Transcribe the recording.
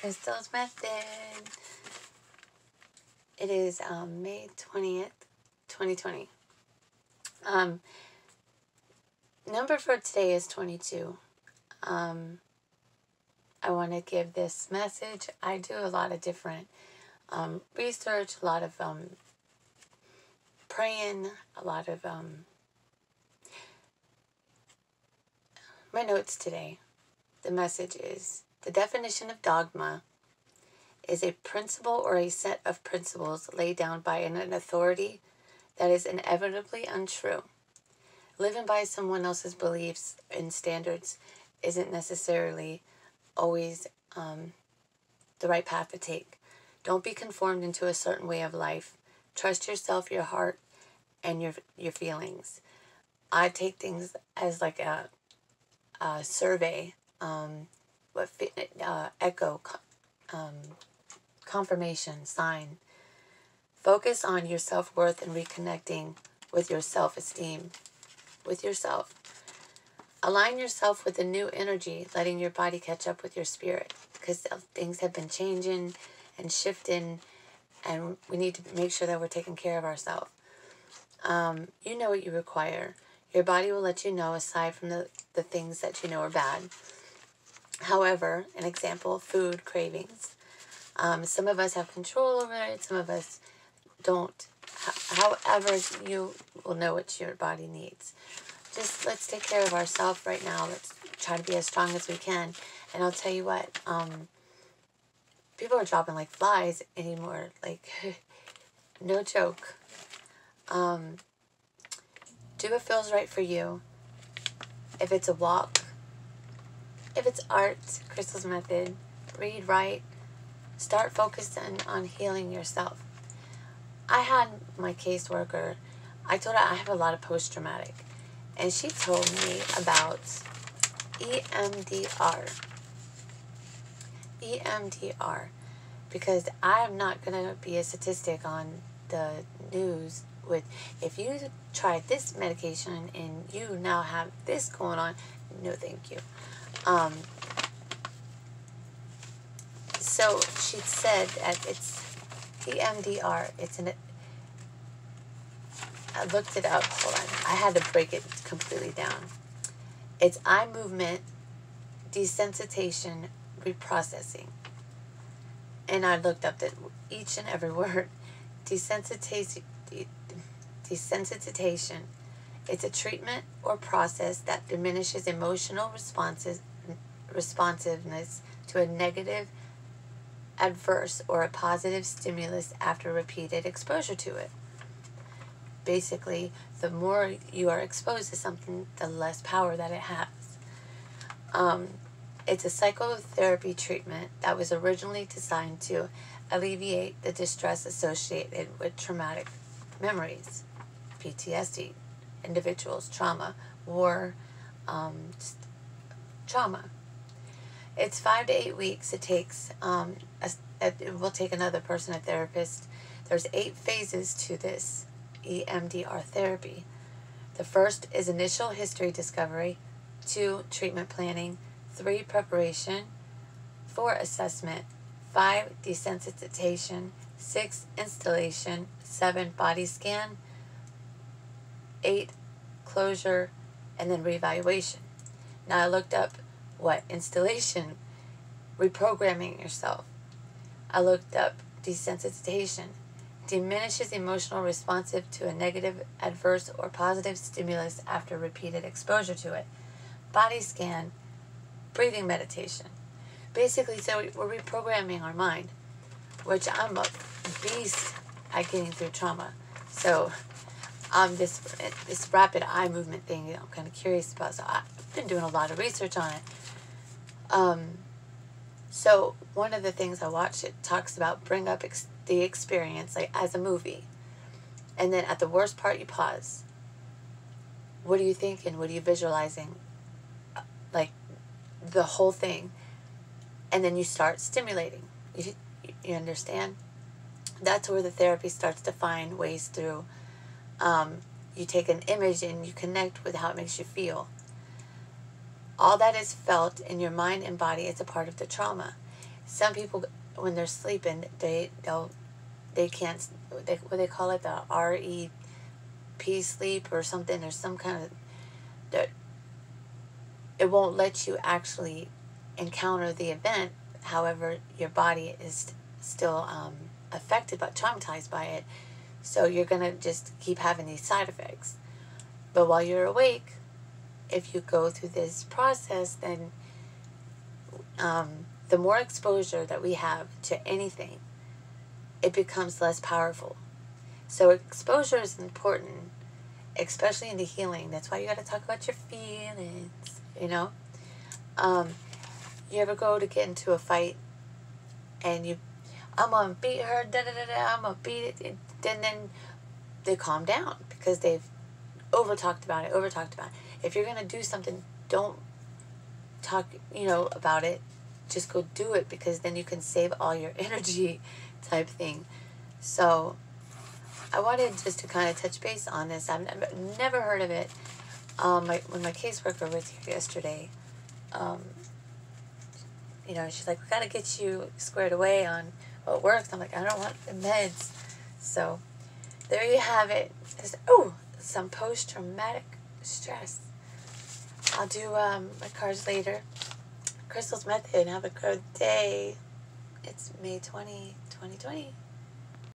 Krystles Method. It is May 20th, 2020. Number for today is 22. I want to give this message. I do a lot of different research, a lot of praying, a lot of my notes today. The message is: the definition of dogma is a principle or a set of principles laid down by an authority that is inevitably untrue. Living by someone else's beliefs and standards isn't necessarily always the right path to take. Don't be conformed into a certain way of life. Trust yourself, your heart, and your feelings. I take things as like a survey, echo, confirmation, sign. Focus on your self-worth and reconnecting with your self-esteem, with yourself. Align yourself with a new energy, letting your body catch up with your spirit, because things have been changing and shifting, and we need to make sure that we're taking care of ourselves. You know what you require. Your body will let you know, aside from the things that you know are bad. However, an example, food cravings. Some of us have control over it, some of us don't. However, you will know what your body needs. Just let's take care of ourselves right now. Let's try to be as strong as we can. And I'll tell you what, people are dropping like flies anymore. Like, no joke. Do what feels right for you. If it's a walk, if it's art, Krystles Method, read, write, start focusing on healing yourself. I had my caseworker, I told her I have a lot of post-traumatic, and she told me about EMDR. EMDR, because I'm not going to be a statistic on the news with, if you tried this medication and you now have this going on, no thank you. So she said that it's EMDR. I looked it up. Hold on. I had to break it completely down. It's eye movement desensitization reprocessing. And I looked up each and every word. Desensitization. It's a treatment or process that diminishes emotional responsiveness to a negative, adverse, or a positive stimulus after repeated exposure to it. Basically, the more you are exposed to something, the less power that it has. It's a psychotherapy treatment that was originally designed to alleviate the distress associated with traumatic memories, PTSD, individuals, trauma, war, trauma. It's 5 to 8 weeks. It takes, it will take another person, a therapist. There's 8 phases to this EMDR therapy. The first is initial history discovery, 2, treatment planning, 3, preparation, 4, assessment, 5, desensitization, 6, installation, 7, body scan, 8, closure, and then reevaluation. Now I looked up what installation, reprogramming yourself. I looked up desensitization, diminishes emotional responsive to a negative, adverse, or positive stimulus after repeated exposure to it. Body scan, breathing meditation. Basically, so we're reprogramming our mind, which I'm a beast at getting through trauma. So this rapid eye movement thing, I'm kind of curious about. So I've been doing a lot of research on it. So one of the things I watched, it talks about bring up the experience like as a movie, and then at the worst part you pause. What are you thinking? What are you visualizing? Like the whole thing, and then you start stimulating. You understand? That's where the therapy starts to find ways through. You take an image and you connect with how it makes you feel. All that is felt in your mind and body is a part of the trauma. some people, when they're sleeping, they can't, what they call it, the REP sleep or something, or some kind of, that it won't let you actually encounter the event. However, your body is still affected but traumatized by it, so you're gonna just keep having these side effects. But while you're awake, if you go through this process, then the more exposure that we have to anything, it becomes less powerful. So exposure is important, especially in the healing. That's why you got to talk about your feelings, you know. You ever go to get into a fight and I'm gonna beat her, da da da da, I'm gonna beat it, and then they calm down because they've over talked about it. If you're gonna do something, don't talk, about it. Just go do it, because then you can save all your energy, type thing. So I wanted just to kind of touch base on this. I've never heard of it. When my caseworker was here yesterday, she's like, we got to get you squared away on what works. I'm like, I don't want the meds. So there you have it. Some post-traumatic stress. I'll do my cards later. Krystles method. Have a good day. It's May 20, 2020.